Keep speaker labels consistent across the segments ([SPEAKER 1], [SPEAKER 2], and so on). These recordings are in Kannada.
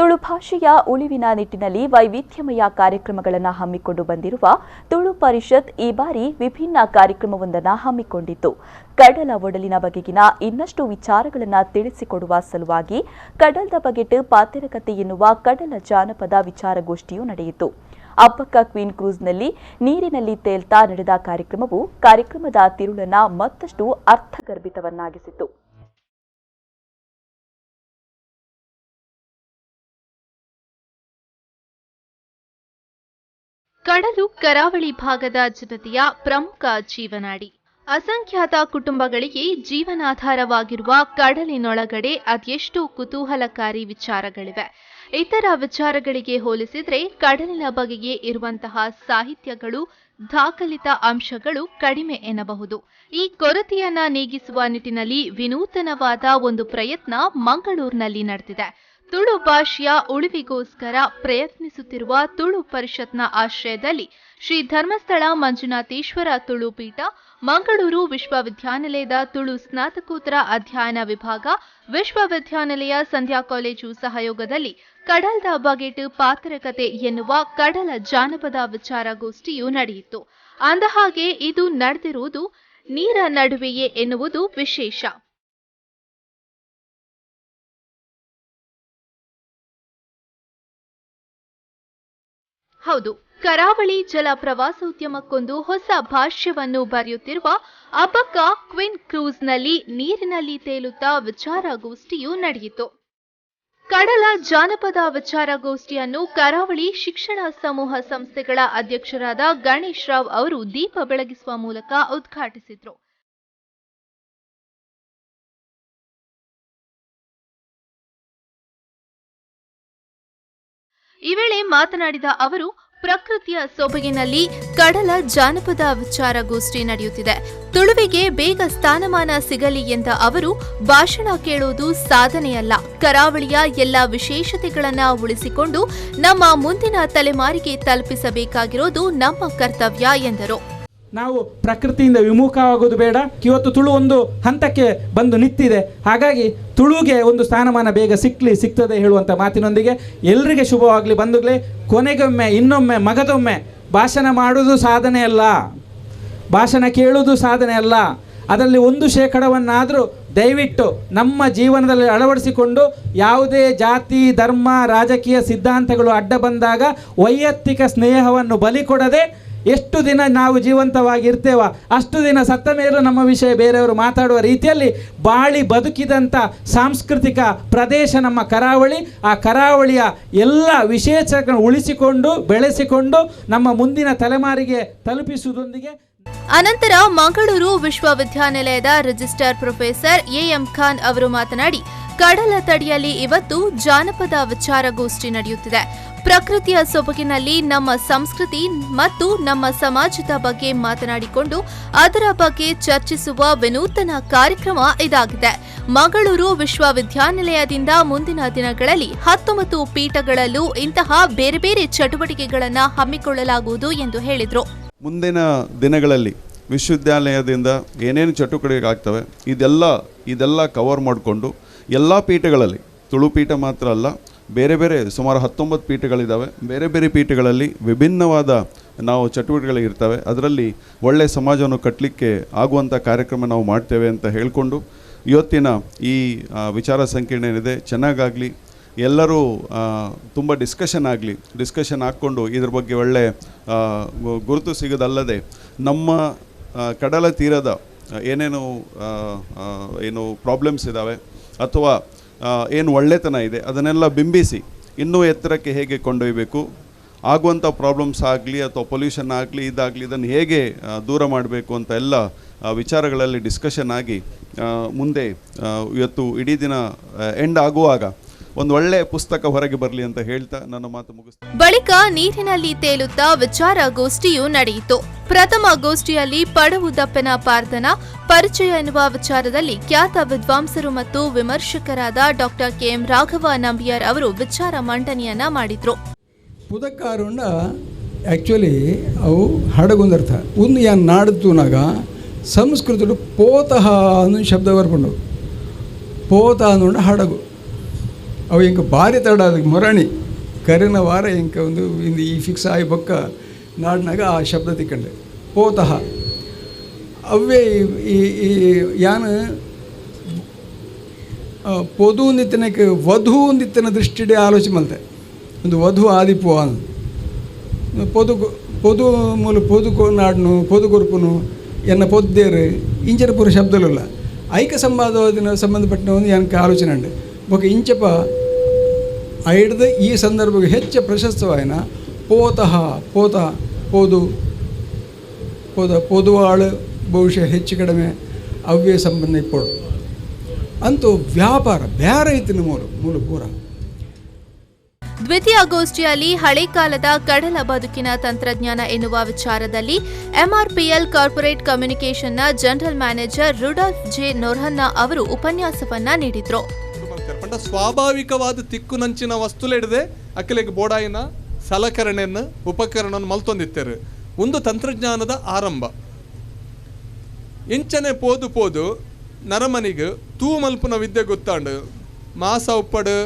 [SPEAKER 1] ತುಳು ಭಾಷೆಯ ಉಳಿವಿನ ನಿಟ್ಟಿನಲ್ಲಿ ವೈವಿಧ್ಯಮಯ ಕಾರ್ಯಕ್ರಮಗಳನ್ನು ಹಮ್ಮಿಕೊಂಡು ಬಂದಿರುವ ತುಳು ಪರಿಷತ್ ಈ ಬಾರಿ ವಿಭಿನ್ನ ಕಾರ್ಯಕ್ರಮವೊಂದನ್ನು ಹಮ್ಮಿಕೊಂಡಿತ್ತು. ಕಡಲ ಒಡಲಿನ ಬಗೆಗಿನ ಇನ್ನಷ್ಟು ವಿಚಾರಗಳನ್ನು ತಿಳಿಸಿಕೊಡುವ ಸಲುವಾಗಿ ಕಡಲ್ದ ಬಗೆಟ್ ಪಾತೆರಕತೆ ಎನ್ನುವ ಕಡಲ ಜಾನಪದ ವಿಚಾರಗೋಷ್ಠಿಯು ನಡೆಯಿತು. ಅಬ್ಬಕ್ಕ ಕ್ವೀನ್ ಕ್ರೂಸ್ನಲ್ಲಿ ನೀರಿನಲ್ಲಿ ತೇಲ್ತಾ ನಡೆದ ಕಾರ್ಯಕ್ರಮವು ಕಾರ್ಯಕ್ರಮದ ತಿರುಳನ್ನು ಮತ್ತಷ್ಟು ಅರ್ಥಗರ್ಭಿತವನ್ನಾಗಿಸಿತು.
[SPEAKER 2] ಕಡಲು ಕರಾವಳಿ ಭಾಗದ ಜನತೆಯ ಪ್ರಮುಖ ಜೀವನಾಡಿ. ಅಸಂಖ್ಯಾತ ಕುಟುಂಬಗಳಿಗೆ ಜೀವನಾಧಾರವಾಗಿರುವ ಕಡಲಿನೊಳಗಡೆ ಅದೆಷ್ಟು ಕುತೂಹಲಕಾರಿ ವಿಚಾರಗಳಿವೆ. ಇತರ ವಿಚಾರಗಳಿಗೆ ಹೋಲಿಸಿದರೆ ಕಡಲಿನ ಬಗೆಗೆ ಇರುವಂತಹ ಸಾಹಿತ್ಯಗಳು, ದಾಖಲಿತ ಅಂಶಗಳು ಕಡಿಮೆ ಎನ್ನಬಹುದು. ಈ ಕೊರತೆಯನ್ನ ನೀಗಿಸುವ ನಿಟ್ಟಿನಲ್ಲಿ ವಿನೂತನವಾದ ಒಂದು ಪ್ರಯತ್ನ ಮಂಗಳೂರಿನಲ್ಲಿ ನಡೆದಿದೆ. ತುಳು ಭಾಷೆಯ ಉಳಿವಿಗೋಸ್ಕರ ಪ್ರಯತ್ನಿಸುತ್ತಿರುವ ತುಳು ಪರಿಷತ್ನ ಆಶ್ರಯದಲ್ಲಿ ಶ್ರೀ ಧರ್ಮಸ್ಥಳ ಮಂಜುನಾಥೇಶ್ವರ ತುಳು ಪೀಠ, ಮಂಗಳೂರು ವಿಶ್ವವಿದ್ಯಾನಿಲಯದ ತುಳು ಸ್ನಾತಕೋತ್ತರ ಅಧ್ಯಯನ ವಿಭಾಗ, ವಿಶ್ವವಿದ್ಯಾನಿಲಯ ಸಂಧ್ಯಾ ಕಾಲೇಜು ಸಹಯೋಗದಲ್ಲಿ ಕಡಲ್ದ ಬಗೆಟ್ ಪಾತೆರಕತೆ ಎನ್ನುವ ಕಡಲ ಜಾನಪದ ವಿಚಾರಗೋಷ್ಠಿಯು ನಡೆಯಿತು. ಅಂದಹಾಗೆ ಇದು ನಡೆದಿರುವುದು ನೀರ ನಡುವೆಯೇ ಎನ್ನುವುದು ವಿಶೇಷ. ಹೌದು, ಕರಾವಳಿ ಜಲ ಪ್ರವಾಸೋದ್ಯಮಕ್ಕೊಂದು ಹೊಸ ಭಾಷ್ಯವನ್ನು ಬರೆಯುತ್ತಿರುವ ಅಬ್ಬಕ್ಕ ಕ್ವೀನ್ ಕ್ರೂಸ್ನಲ್ಲಿ ನೀರಿನಲ್ಲಿ ತೇಲುತ್ತಾ ವಿಚಾರಗೋಷ್ಠಿಯು ನಡೆಯಿತು. ಕಡಲ ಜಾನಪದ ವಿಚಾರಗೋಷ್ಠಿಯನ್ನು ಕರಾವಳಿ ಶಿಕ್ಷಣ ಸಮೂಹ ಸಂಸ್ಥೆಗಳ ಅಧ್ಯಕ್ಷರಾದ ಗಣೇಶ್ ರಾವ್ ಅವರು ದೀಪ ಬೆಳಗಿಸುವ ಮೂಲಕ ಉದ್ಘಾಟಿಸಿದರು. ಈ ವೇಳೆ ಮಾತನಾಡಿದ ಅವರು, ಪ್ರಕೃತಿಯ ಸೊಬಗಿನಲ್ಲಿ ಕಡಲ ಜಾನಪದ ವಿಚಾರಗೋಷ್ಠಿ ನಡೆಯುತ್ತಿದೆ. ತುಳುವಿಗೆ ಬೇಗ ಸ್ಥಾನಮಾನ ಸಿಗಲಿ ಎಂದ ಅವರು, ಭಾಷಣ ಕೇಳುವುದು ಸಾಧನೆಯಲ್ಲ, ಕರಾವಳಿಯ ಎಲ್ಲ ವಿಶೇಷತೆಗಳನ್ನು ಉಳಿಸಿಕೊಂಡು ನಮ್ಮ ಮುಂದಿನ ತಲೆಮಾರಿಗೆ ತಲುಪಿಸಬೇಕಾಗಿರೋದು ನಮ್ಮ ಕರ್ತವ್ಯ ಎಂದರು.
[SPEAKER 3] ನಾವು ಪ್ರಕೃತಿಯಿಂದ ವಿಮುಖವಾಗೋದು ಬೇಡ. ಇವತ್ತು ತುಳು ಒಂದು ಹಂತಕ್ಕೆ ಬಂದು ನಿಂತಿದೆ. ಹಾಗಾಗಿ ತುಳುಗೆ ಒಂದು ಸ್ಥಾನಮಾನ ಬೇಗ ಸಿಗ್ತದೆ ಹೇಳುವಂಥ ಮಾತಿನೊಂದಿಗೆ ಎಲ್ಲರಿಗೆ ಶುಭವಾಗಲಿ. ಬಂಧುಗಳೇ, ಕೊನೆಗೊಮ್ಮೆ ಇನ್ನೊಮ್ಮೆ ಮಗದೊಮ್ಮೆ ಭಾಷಣ ಮಾಡುವುದು ಸಾಧನೆ ಅಲ್ಲ, ಭಾಷಣ ಕೇಳುವುದು ಸಾಧನೆ ಅಲ್ಲ. ಅದರಲ್ಲಿ 1% ದಯವಿಟ್ಟು ನಮ್ಮ ಜೀವನದಲ್ಲಿ ಅಳವಡಿಸಿಕೊಂಡು ಯಾವುದೇ ಜಾತಿ, ಧರ್ಮ, ರಾಜಕೀಯ ಸಿದ್ಧಾಂತಗಳು ಅಡ್ಡ ಬಂದಾಗ ವೈಯಕ್ತಿಕ ಸ್ನೇಹವನ್ನು ಬಲಿ ಕೊಡದೆ ಎಷ್ಟು ದಿನ ನಾವು ಜೀವಂತವಾಗಿರ್ತೇವ ಅಷ್ಟು ದಿನ ಸತ್ತ ಮೇಲೂ ನಮ್ಮ ವಿಷಯ ಬೇರೆಯವರು ಮಾತಾಡುವ ರೀತಿಯಲ್ಲಿ ಬಾಳಿ ಬದುಕಿದಂಥ ಸಾಂಸ್ಕೃತಿಕ ಪ್ರದೇಶ ನಮ್ಮ ಕರಾವಳಿ. ಆ ಕರಾವಳಿಯ ಎಲ್ಲ ವಿಶೇಷಗಳನ್ನು ಉಳಿಸಿಕೊಂಡು ಬೆಳೆಸಿಕೊಂಡು ನಮ್ಮ ಮುಂದಿನ ತಲೆಮಾರಿಗೆ ತಲುಪಿಸುವುದರೊಂದಿಗೆ
[SPEAKER 2] ಅನಂತರ ಮಂಗಳೂರು ವಿಶ್ವವಿದ್ಯಾನಿಲಯದ ರಿಜಿಸ್ಟ್ರಾರ್ ಪ್ರೊಫೆಸರ್ ಎಂ ಖಾನ್ ಅವರು ಮಾತನಾಡಿ, ಕಡಲ ತಡಿಯಲ್ಲಿ ಇವತ್ತು ಜಾನಪದ ವಿಚಾರಗೋಷ್ಠಿ ನಡೆಯುತ್ತಿದೆ. ಪ್ರಕೃತಿಯ ಸೊಬಗಿನಲ್ಲಿ ನಮ್ಮ ಸಂಸ್ಕೃತಿ ಮತ್ತು ನಮ್ಮ ಸಮಾಜದ ಬಗ್ಗೆ ಮಾತನಾಡಿಕೊಂಡು ಅದರ ಬಗ್ಗೆ ಚರ್ಚಿಸುವ ವಿನೂತನ ಕಾರ್ಯಕ್ರಮ ಇದಾಗಿದೆ. ಮಂಗಳೂರು ವಿಶ್ವವಿದ್ಯಾನಿಲಯದಿಂದ ಮುಂದಿನ ದಿನಗಳಲ್ಲಿ 19 ಪೀಠಗಳಲ್ಲೂ ಇಂತಹ ಬೇರೆ ಬೇರೆ ಚಟುವಟಿಕೆಗಳನ್ನು ಹಮ್ಮಿಕೊಳ್ಳಲಾಗುವುದು ಎಂದು ಹೇಳಿದರು.
[SPEAKER 4] ಮುಂದಿನ ದಿನಗಳಲ್ಲಿ ವಿಶ್ವವಿದ್ಯಾಲಯದಿಂದ ಏನೇನು ಚಟುವಟಿಕೆಗಳಾಗ್ತವೆ ಇದೆಲ್ಲ ಕವರ್ ಮಾಡಿಕೊಂಡು ಎಲ್ಲ ಪೀಠಗಳಲ್ಲಿ, ತುಳು ಪೀಠ ಮಾತ್ರ ಅಲ್ಲ, ಬೇರೆ ಬೇರೆ ಸುಮಾರು 19 ಪೀಠಗಳಿದ್ದಾವೆ. ಬೇರೆ ಬೇರೆ ಪೀಠಗಳಲ್ಲಿ ವಿಭಿನ್ನವಾದ ನಾವು ಚಟುವಟಿಕೆಗಳಿರ್ತವೆ. ಅದರಲ್ಲಿ ಒಳ್ಳೆಯ ಸಮಾಜವನ್ನು ಕಟ್ಟಲಿಕ್ಕೆ ಆಗುವಂಥ ಕಾರ್ಯಕ್ರಮ ನಾವು ಮಾಡ್ತೇವೆ ಅಂತ ಹೇಳಿಕೊಂಡು ಇವತ್ತಿನ ಈ ವಿಚಾರ ಸಂಕಿರಣ ಏನಿದೆ ಚೆನ್ನಾಗಾಗಲಿ, ಎಲ್ಲರೂ ತುಂಬ ಡಿಸ್ಕಷನ್ ಹಾಕ್ಕೊಂಡು ಇದ್ರ ಬಗ್ಗೆ ಒಳ್ಳೆ ಗುರುತು ಸಿಗೋದಲ್ಲದೆ ನಮ್ಮ ಕಡಲ ತೀರದ ಏನು ಪ್ರಾಬ್ಲಮ್ಸ್ ಇದ್ದಾವೆ ಅಥವಾ ಏನು ಒಳ್ಳೆತನ ಇದೆ ಅದನ್ನೆಲ್ಲ ಬಿಂಬಿಸಿ ಇನ್ನೂ ಎತ್ತರಕ್ಕೆ ಹೇಗೆ ಕೊಂಡೊಯ್ಯಬೇಕು, ಆಗುವಂಥ ಪ್ರಾಬ್ಲಮ್ಸ್ ಆಗಲಿ ಅಥವಾ ಪೊಲ್ಯೂಷನ್ ಆಗಲಿ ಇದನ್ನು ಹೇಗೆ ದೂರ ಮಾಡಬೇಕು ಅಂತ ಎಲ್ಲ ವಿಚಾರಗಳಲ್ಲಿ ಡಿಸ್ಕಷನ್ ಆಗಿ ಮುಂದೆ ಇವತ್ತು ಇಡೀ ದಿನ ಎಂಡ್ ಆಗುವಾಗ ಒಂದು ಒಳ್ಳೆ ಪುಸ್ತಕ ಹೊರಗೆ ಬರಲಿ ಅಂತ ಹೇಳ್ತಾ ನನ್ನ ಮಾತು ಮುಗಿಸ್ತೀನಿ.
[SPEAKER 2] ಬಳಿಕ ನೀರಿನಲ್ಲಿ ತೇಲುತ್ತಾ ವಿಚಾರಗೋಷ್ಠಿಯು ನಡೆಯಿತು. ಪ್ರಥಮ ಗೋಷ್ಠಿಯಲ್ಲಿ ಪಡವುದಪ್ಪನ ಪಾರ್ದನ ಪರಿಚಯ ಎನ್ನುವ ವಿಚಾರದಲ್ಲಿ ಖ್ಯಾತ ವಿದ್ವಾಂಸರು ಮತ್ತು ವಿಮರ್ಶಕರಾದ ಡಾಕ್ಟರ್ ಕೆಎಂ ರಾಘವ ನಂಬಿಯಾರ್ ಅವರು ವಿಚಾರ ಮಂಡನೆಯನ್ನ ಮಾಡಿದ್ರು.
[SPEAKER 5] ಪುದಕ್ಕಾರುಂಡ ಆ್ಯಕ್ಚುಲಿ ಅವು ಹಡಗೊಂದರ್ಥ ಒಂದು ಯಾನ್ ನಾಡುತ್ತೂನಾಗ ಸಂಸ್ಕೃತಡು ಪೋತಃ ಅನ್ನೋ ಶಬ್ದ ಬರ್ಕೊಂಡು ಪೋತ ಅನ್ನೋಂಡ ಹಡಗು ಅವು ಇಂಕ ಭಾರಿ ತಡ ಅದಕ್ಕೆ ಮೊರಣಿ ಕರೆನ ವಾರ ಇಂಕ ಒಂದು ಇಂದು ಈ ಫಿಕ್ಸ್ ಆಗಿ ಬೊಕ್ಕ ನಾಡಿನಾಗ ಆ ಶಬ್ದ ತಿಕ್ಕಂಡೆ ಪೋತಃ ಅವೇ ಈ ಯಾನು ಪೊದು ನಿತ್ತನಕ್ಕೆ ವಧು ನಿತ್ತನ ದೃಷ್ಟಿಡೆ ಆಲೋಚನೆ ಮಲ್ತೆ ಒಂದು ವಧು ಆದಿಪು ಅನ್ನು ಪೊದು ಮೂಲ ಪೊದುಕೊ ನಾಡ್ನು ಪೊದುಗೊರ್ಪುನು ಎನ್ನ ಪೊದ್ದೇರು ಇಂಚರ ಪೂರ ಶಬ್ದಲಿಲ್ಲ ಐಕ ಸಂವಾದವಾದಿನ ಸಂಬಂಧಪಟ್ಟ ಒಂದು ಏನಕ್ಕೆ ಆಲೋಚನೆ ಉಂಟು ಬೊಕ್ಕ ಇಂಚಪ ಐಡ್ದ ಈ ಸಂದರ್ಭಕ್ಕೆ ಹೆಚ್ಚು ಪ್ರಶಸ್ತವಾಯಿನ ಪೋತಃ ಪೋದು ಪೊದುವಾಳು ಬಹುಶಃ ಹೆಚ್ಚು ಕಡಿಮೆ ಅವ್ಯ ಸಂಬಂಧ ಇಪ್ಪಡು ಅಂತೂ ವ್ಯಾಪಾರ ಬೇರೆ ಐತಿನ ಮೂಲ ಪೂರ.
[SPEAKER 2] ದ್ವಿತೀಯಗೋಷ್ಠಿಯಲ್ಲಿ ಹಳೆ ಕಾಲದ ಕಡಲ ಬದುಕಿನ ತಂತ್ರಜ್ಞಾನ ಎನ್ನುವ ವಿಚಾರದಲ್ಲಿ ಎಂಆರ್ಪಿಎಲ್ ಕಾರ್ಪೊರೇಟ್ ಕಮ್ಯುನಿಕೇಷನ್ನ general manager Rudolph J Noronha ಅವರು ಉಪನ್ಯಾಸವನ್ನ ನೀಡಿದ್ರು.
[SPEAKER 6] ಸ್ವಾಭಾವಿಕವಾದ ತಿಕ್ಕುನಂಚಿನ ವಸ್ತುಲಿಡದೆ ಅಕ್ಕಲಿಗೆ ಬೋಡಾಯಿನ ಸಲಕರಣೆಯನ್ನು ಉಪಕರಣವನ್ನು ಮಲ್ತೊಂದಿತ್ತೇರು. ಒಂದು ತಂತ್ರಜ್ಞಾನದ ಆರಂಭ ಇಂಚನೆ ಪೋದು ನರಮನಿಗೆ ತೂ ಮಲ್ಪನ ವಿದ್ಯೆ ಗೊತ್ತಾಂಡು ಮಾಸ ಉಪ್ಪಡು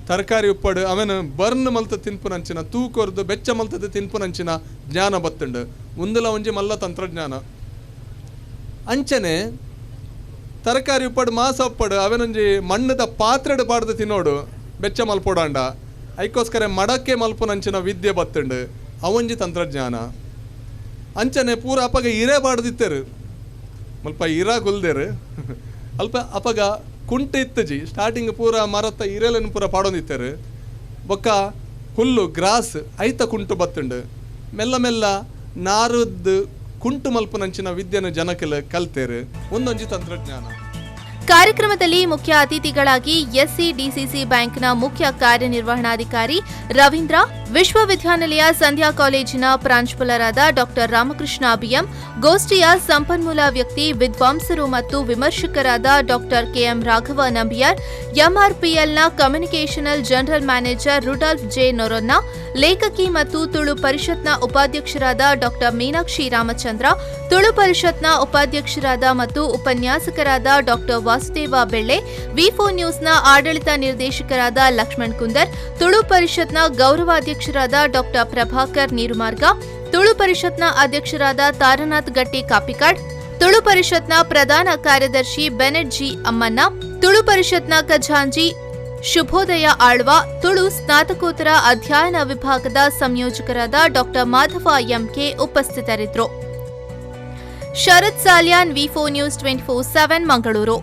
[SPEAKER 6] ತರಕಾರಿ ಉಪ್ಪಡು ಅವನು ಬರ್ನ್ ಮಲ್ತ ತಿನ್ಪುನಂಚಿನ ತೂ ಕೊರ್ದು ಬೆಚ್ಚ ಮಲ್ತದ ತಿನ್ಪುನಂಚಿನ ಜ್ಞಾನ ಬತ್ತುಂಡು ಮುಂದಲ ಒಂಜಿ ಮಲ್ಲ ತಂತ್ರಜ್ಞಾನ. ಅಂಚನೆ ತರಕಾರಿ ಉಪ್ಪಡು ಮಾಸ ಉಪ್ಪಡು ಅವನೊಂಜಿ ಮಣ್ಣದ ಪಾತ್ರೆಡು ಪಾಡ್ದು ತಿನ್ನೋಡು ಬೆಚ್ಚ ಮಲ್ಪೋಡಾಂಡ ಐಕೋಸ್ಕರ ಮಡಕ್ಕೆ ಮಲ್ಪುನಂಚಿನ ವಿದ್ಯೆ ಬತ್ತುಂಡು ಅವೊಂಜಿ ತಂತ್ರಜ್ಞಾನ. ಅಂಚನೆ ಪೂರ ಅಪಗ ಇರೇ ಬಾಡ್ದಿತ್ತೇರು ಮಲ್ಪ ಇರಾ ಗುಲ್ದೇರು ಅಲ್ಪ ಅಪಗ ಕುಂಟೆ ಇತ್ತಜಿ ಸ್ಟಾರ್ಟಿಂಗ್ ಪೂರ ಮರತ್ತ ಇರೇಲನ್ನು ಪೂರ ಪಾಡೊಂದಿತ್ತೇರು ಬೊಕ್ಕ ಹುಲ್ಲು ಗ್ರಾಸ್ ಐತ ಕುಂಟು ಬತ್ತುಂಡು ಮೆಲ್ಲ ಮೆಲ್ಲ ನಾರದ್ದು ಕುಂಟು ಮಲ್ಪುನಂಚಿನ ವಿದ್ಯೆನ ಜನಕಲ್ ಕಲ್ತೇರು ಒಂದೊಂಜಿ ತಂತ್ರಜ್ಞಾನ.
[SPEAKER 2] ಕಾರ್ಯಕ್ರಮದಲ್ಲಿ ಮುಖ್ಯ ಅತಿಥಿಗಳಾಗಿ ಎಸ್ಸಿಡಿಸಿಸಿ ಬ್ಯಾಂಕ್ನ ಮುಖ್ಯ ಕಾರ್ಯನಿರ್ವಹಣಾಧಿಕಾರಿ ರವೀಂದ್ರ, ವಿಶ್ವವಿದ್ಯಾನಿಲಯ ಸಂಧ್ಯಾ ಕಾಲೇಜಿನ ಪ್ರಾಂಶುಪಾಲರಾದ ಡಾಕ್ಟರ್ ರಾಮಕೃಷ್ಣ ಬಿಎಂ, ಗೋಷ್ಠಿಯ ಸಂಪನ್ಮೂಲ ವ್ಯಕ್ತಿ, ವಿದ್ವಾಂಸರು ಮತ್ತು ವಿಮರ್ಶಕರಾದ ಡಾಕ್ಟರ್ ಕೆಎಂ ರಾಘವ ನಂಬಿಯಾರ್, ಎಂಆರ್ಪಿಎಲ್ನ ಕಮ್ಯುನಿಕೇಷನಲ್ general manager Rudolph J Noronha, ಲೇಖಕಿ ಮತ್ತು ತುಳು ಪರಿಷತ್ನ ಉಪಾಧ್ಯಕ್ಷರಾದ ಡಾಕ್ಟರ್ ಮೀನಾಕ್ಷಿ ರಾಮಚಂದ್ರ, ತುಳು ಪರಿಷತ್ನ ಉಪಾಧ್ಯಕ್ಷರಾದ ಮತ್ತು ಉಪನ್ಯಾಸಕರಾದ ಡಾಕ್ಟರ್ ವಾಸುದೇವ ಬೆಳ್ಳೆ, ವಿ4 ನ್ಯೂಸ್ನ ಆಡಳಿತ ನಿರ್ದೇಶಕರಾದ ಲಕ್ಷ್ಮಣ್ ಕುಂದರ್, ತುಳು ಪರಿಷತ್ನ ಗೌರವಾಧ್ಯಕ್ಷರಾದ ಡಾಕ್ಟರ್ ಪ್ರಭಾಕರ್ ನೀರುಮಾರ್ಗ, ತುಳು ಪರಿಷತ್ನ ಅಧ್ಯಕ್ಷರಾದ ತಾರನಾಥ್ ಗಟ್ಟಿ ಕಾಪಿಕಾಡ್, ತುಳು ಪರಿಷತ್ನ ಪ್ರಧಾನ ಕಾರ್ಯದರ್ಶಿ ಬೆನೆಟ್ ಜಿ ಅಮ್ಮನ್ನ, ತುಳು ಪರಿಷತ್ನ ಖಜಾಂಜಿ ಶುಭೋದಯ ಆಳ್ವ, ತುಳು ಸ್ನಾತಕೋತ್ತರ ಅಧ್ಯಯನ ವಿಭಾಗದ ಸಂಯೋಜಕರಾದ ಡಾಕ್ಟರ್ ಮಾಧವ ಎಂಕೆ ಉಪಸ್ಥಿತರಿದ್ದರು. ಶರತ್ ಸಾಲ್ಯಾನ್, ವಿ4 ನ್ಯೂಸ್ 24/7 ಮಂಗಳೂರು.